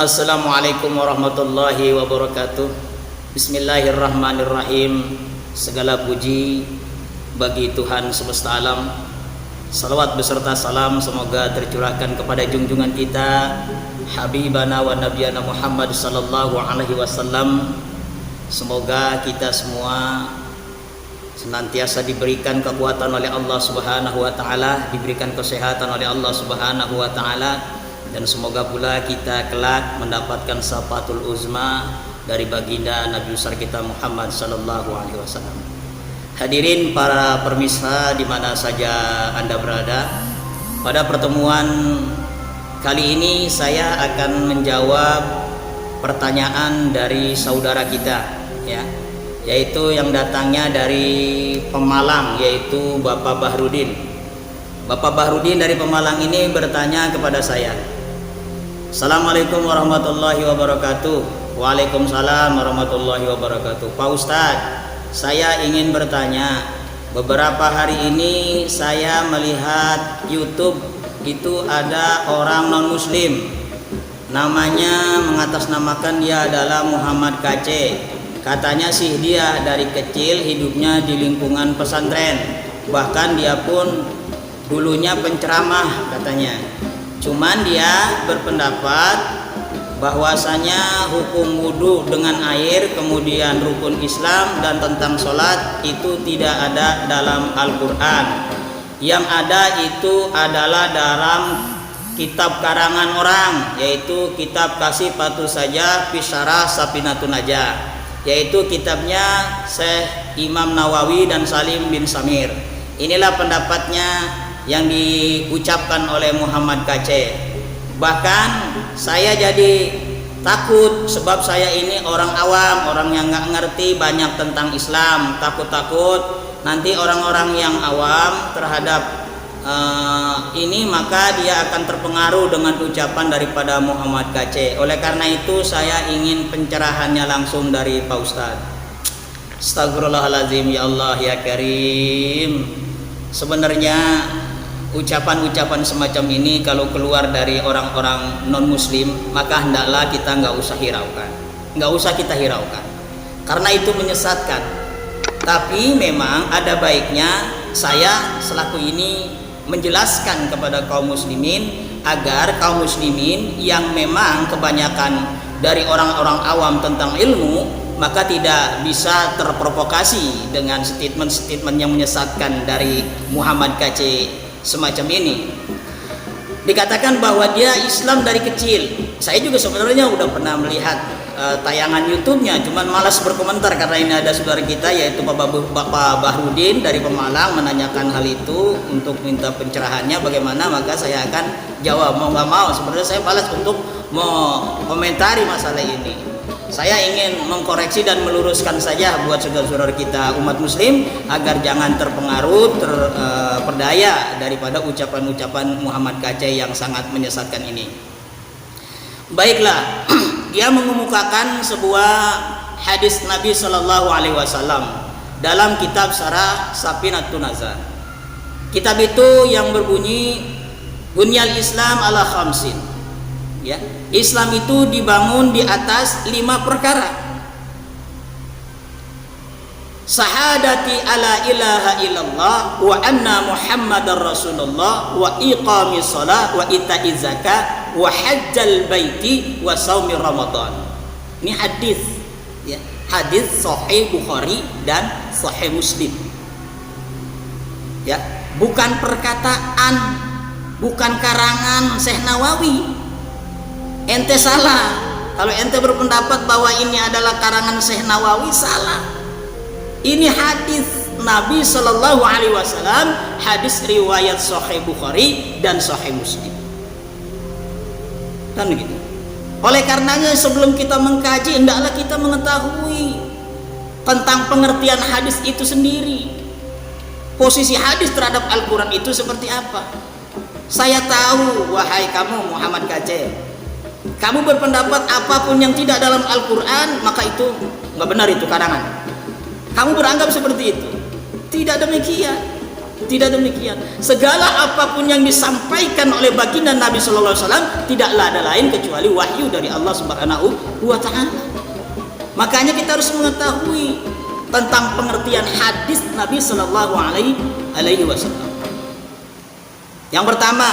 Assalamualaikum warahmatullahi wabarakatuh. Bismillahirrahmanirrahim. Segala puji bagi Tuhan semesta alam. Salawat beserta salam semoga tercurahkan kepada junjungan kita Habibana wa Nabiyana Muhammad sallallahu alaihi wasallam. Semoga kita semua senantiasa diberikan kekuatan oleh Allah Subhanahu wa taala, diberikan kesehatan oleh Allah Subhanahu wa taala, dan semoga pula kita kelak mendapatkan syafatul uzma dari baginda Nabi besar kita Muhammad sallallahu alaihi wasallam. Hadirin para pemirsa di mana saja Anda berada, pada pertemuan kali ini saya akan menjawab pertanyaan dari saudara kita, yaitu yang datangnya dari Pemalang, yaitu Bapak Bahrudin. Bapak Bahrudin dari Pemalang ini bertanya kepada saya. Assalamualaikum warahmatullahi wabarakatuh. Waalaikumsalam warahmatullahi wabarakatuh. Pak Ustadz, saya ingin bertanya. Beberapa hari ini saya melihat YouTube itu ada orang non muslim, namanya mengatasnamakan dia adalah Muhammad KC. Katanya sih dia dari kecil hidupnya di lingkungan pesantren, bahkan dia pun dulunya penceramah katanya. Cuman dia berpendapat bahwasanya hukum wudhu dengan air, kemudian rukun Islam dan tentang sholat itu tidak ada dalam Al-Quran. Yang ada itu adalah dalam kitab karangan orang, yaitu kitab Kasih Patu Saja Fisyarah Safinatun Najah, yaitu kitabnya Syekh Imam Nawawi dan Salim bin Samir. Inilah pendapatnya yang diucapkan oleh Muhammad KC. Bahkan saya jadi takut, sebab saya ini orang awam, orang yang nggak ngerti banyak tentang Islam. Takut-takut nanti orang-orang yang awam terhadap ini, maka dia akan terpengaruh dengan ucapan daripada Muhammad KC. Oleh karena itu saya ingin pencerahannya langsung dari Pak Ustadz. Astagfirullahaladzim, ya Allah ya Karim. Sebenarnya ucapan-ucapan semacam ini kalau keluar dari orang-orang non muslim, maka hendaklah kita nggak usah kita hiraukan, karena itu menyesatkan. Tapi memang ada baiknya saya selaku ini menjelaskan kepada kaum muslimin, agar kaum muslimin yang memang kebanyakan dari orang-orang awam tentang ilmu, maka tidak bisa terprovokasi dengan statement-statement yang menyesatkan dari Muhammad KC semacam ini. Dikatakan bahwa dia Islam dari kecil. Saya juga sebenarnya udah pernah melihat tayangan YouTube-nya, cuman malas berkomentar karena ini ada saudara kita yaitu Bapak Bahrudin dari Pemalang menanyakan hal itu untuk minta pencerahannya bagaimana, maka saya akan jawab mau nggak mau. Sebenarnya saya malas untuk mau komentari masalah ini. Saya ingin mengkoreksi dan meluruskan saja buat saudara-saudara kita umat muslim agar jangan terpengaruh, terperdaya daripada ucapan-ucapan Muhammad KC yang sangat menyesatkan ini. Baiklah, dia mengemukakan sebuah hadis Nabi Shallallahu Alaihi Wasallam dalam kitab Syarah Safinatun Najah. Kitab itu yang berbunyi Bunyal Islam ala khamsin. Islam itu dibangun di atas 5 perkara. Sahadati ala ilaha illallah wa anna muhammadar rasulullah wa iqamis shalah wa ita'iz zakah wa hajjal baiti wa shaumi ramadan. Ini hadis, hadis sahih Bukhari dan sahih Muslim. Bukan perkataan, bukan karangan Syekh Nawawi. Ente salah kalau ente berpendapat bahwa ini adalah karangan Syekh Nawawi, salah. Ini hadis Nabi Shallallahu Alaihi Wasallam, hadis riwayat Sahih Bukhari dan Sahih Muslim. Kan begitu. Oleh karenanya sebelum kita mengkaji, hendaklah kita mengetahui tentang pengertian hadis itu sendiri. Posisi hadis terhadap Al-Quran itu seperti apa? Saya tahu, wahai kamu Muhammad KC, kamu berpendapat apapun yang tidak dalam Al-Quran maka itu nggak benar, itu karangan. Kamu beranggap seperti itu. Tidak demikian. Tidak demikian. Segala apapun yang disampaikan oleh baginda Nabi sallallahu alaihi wasallam tidaklah ada lain kecuali wahyu dari Allah Subhanahu wa taala. Makanya kita harus mengetahui tentang pengertian hadis Nabi sallallahu alaihi wasallam. Yang pertama,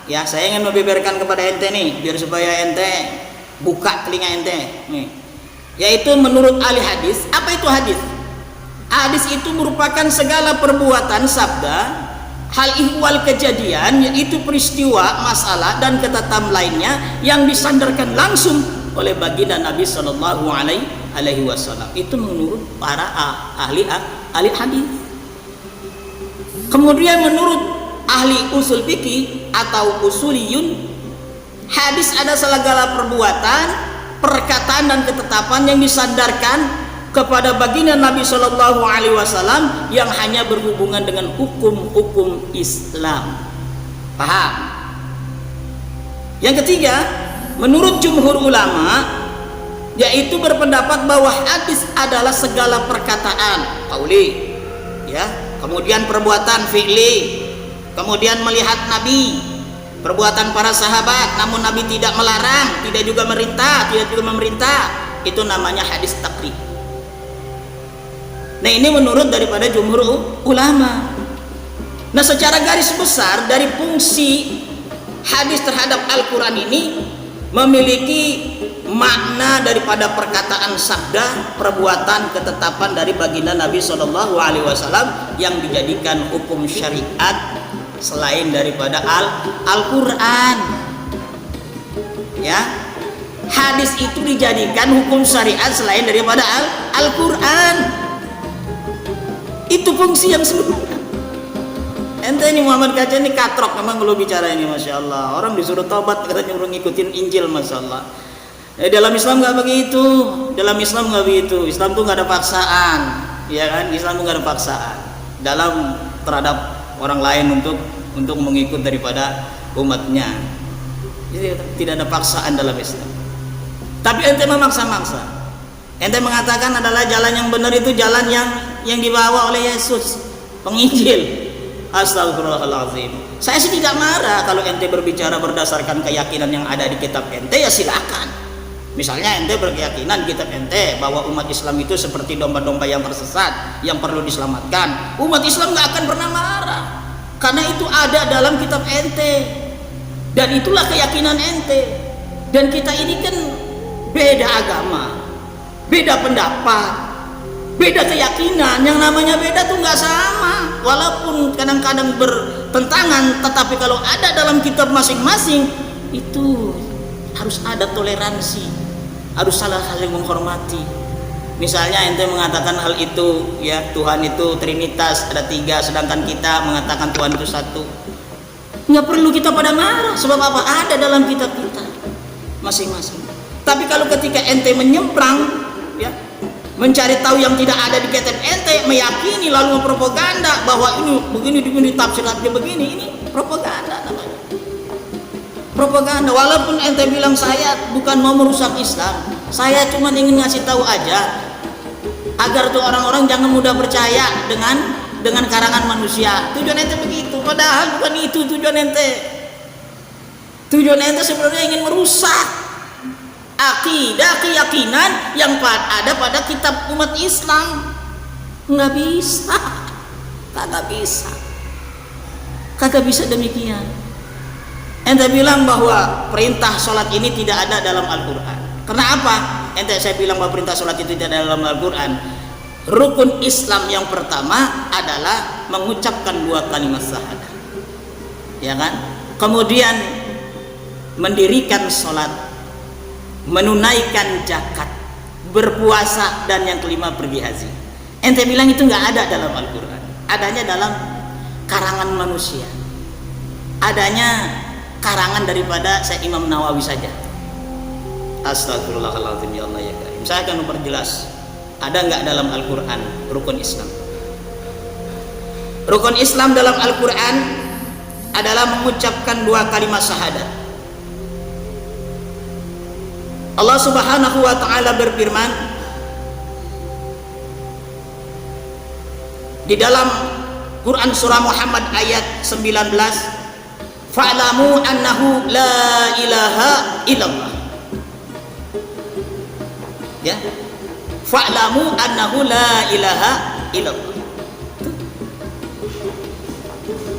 ya saya ingin membeberkan kepada ente nih biar supaya ente buka telinga ente nih. Yaitu menurut ahli hadis, apa itu hadis? Hadis itu merupakan segala perbuatan, sabda, hal ihwal kejadian, yaitu peristiwa, masalah dan ketetapan lainnya yang disandarkan langsung oleh baginda Nabi Shallallahu Alaihi Wasallam. Itu menurut para ahli hadis. Kemudian menurut ahli usul fikih atau usuliyun, hadis ada segala perbuatan, perkataan dan ketetapan yang disandarkan kepada baginda Nabi Shallallahu Alaihi Wasallam yang hanya berhubungan dengan hukum-hukum Islam. Paham? Yang ketiga, menurut jumhur ulama, yaitu berpendapat bahwa hadis adalah segala perkataan qauli, ya, kemudian perbuatan fi'li, kemudian melihat Nabi, perbuatan para sahabat, namun Nabi tidak melarang, tidak juga memerintah, itu namanya hadis taqrir. Nah, ini menurut daripada jumhur ulama. Nah, secara garis besar dari fungsi hadis terhadap Al-Quran ini memiliki makna daripada perkataan sabda, perbuatan, ketetapan dari baginda Nabi Shallallahu Alaihi Wasallam yang dijadikan hukum syariat selain daripada Al-Quran. Ya, hadis itu dijadikan hukum syariat selain daripada Al-Quran. Itu fungsi yang sebenarnya. Ente ini Muhammad Kaca ini katrok memang kalau bicara ini, masya Allah. Orang disuruh taubat katanya orang ngikutin Injil, masya Allah. Dalam Islam nggak begitu. Dalam Islam nggak begitu. Islam tuh nggak ada paksaan, ya kan? Islam tuh nggak ada paksaan dalam terhadap orang lain untuk mengikut daripada umatnya. Jadi tidak ada paksaan dalam Islam. Tapi ente memaksa-maksa. Ente mengatakan adalah jalan yang benar itu jalan yang dibawa oleh Yesus, penginjil. Astagfirullahaladzim. Saya sih tidak marah kalau ente berbicara berdasarkan keyakinan yang ada di kitab ente, ya silakan. Misalnya ente berkeyakinan di kitab ente bahwa umat Islam itu seperti domba-domba yang tersesat yang perlu diselamatkan. Umat Islam nggak akan pernah marah karena itu ada dalam kitab ente dan itulah keyakinan ente. Dan kita ini kan beda agama, beda pendapat, beda keyakinan. Yang namanya beda tuh nggak sama, walaupun kadang-kadang bertentangan, tetapi kalau ada dalam kitab masing-masing itu harus ada toleransi, harus saling menghormati. Misalnya ente mengatakan hal itu, ya, Tuhan itu Trinitas, ada 3, sedangkan kita mengatakan Tuhan itu 1. Nggak perlu kita pada marah, sebab apa? Ada dalam kitab kita masing-masing. Tapi kalau ketika ente menyeberang, ya, mencari tahu yang tidak ada di kitab ente, meyakini lalu mempropaganda bahwa ini begini tafsiratnya begini, ini propaganda namanya. Propaganda. Walaupun ente bilang saya bukan mau merusak Islam, saya cuma ingin ngasih tahu aja agar tuh orang-orang jangan mudah percaya dengan karangan manusia. Tujuan ente begitu, padahal bukan itu tujuan ente. Tujuan ente sebenarnya ingin merusak akidah, keyakinan yang ada pada kitab umat Islam. Nggak bisa, kagak bisa demikian. Ente bilang bahwa perintah sholat ini tidak ada dalam Al-Quran. Kenapa? Saya bilang bahwa perintah sholat itu tidak ada dalam Al-Quran. Rukun Islam yang pertama adalah mengucapkan 2 kalimat syahadat, ya kan? Kemudian mendirikan sholat, menunaikan zakat, berpuasa, dan yang kelima pergi haji. Ente bilang itu nggak ada dalam Al-Quran, adanya dalam karangan manusia, adanya karangan daripada Imam Nawawi saja. Astagfirullahaladzim, ya Allah ya Karim. Saya akan memperjelas, ada nggak dalam Al-Quran rukun Islam. Rukun Islam dalam Al-Quran adalah mengucapkan 2 kalimat syahadat. Allah Subhanahu wa ta'ala berfirman di dalam Quran surah Muhammad ayat 19, fa'lamu annahu la ilaha illallah. Ya, fa'lamu annahu la ilaha illallah.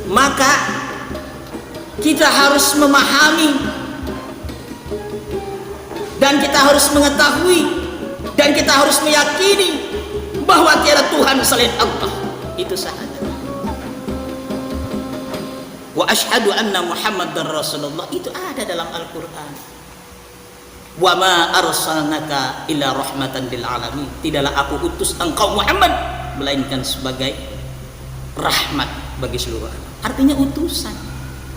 Maka kita harus memahami dan kita harus mengetahui dan kita harus meyakini bahwa tiada Tuhan selain Allah. Itu syahadat. Wa asyhadu anna Muhammadar Rasulullah, itu ada dalam Al-Qur'an. Wa ma arsalnaka illa rahmatan lil alamin. Tidaklah aku utus engkau Muhammad melainkan sebagai rahmat bagi seluruh alam. Artinya utusan.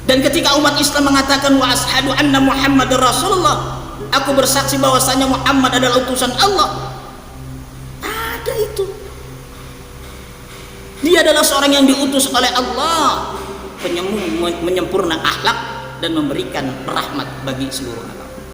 Dan ketika umat Islam mengatakan wa asyhadu anna Muhammadar Rasulullah, aku bersaksi bahwasanya Muhammad adalah utusan Allah. Ada itu. Dia adalah seorang yang diutus oleh Allah, penyempurna akhlak dan memberikan rahmat bagi seluruh alam.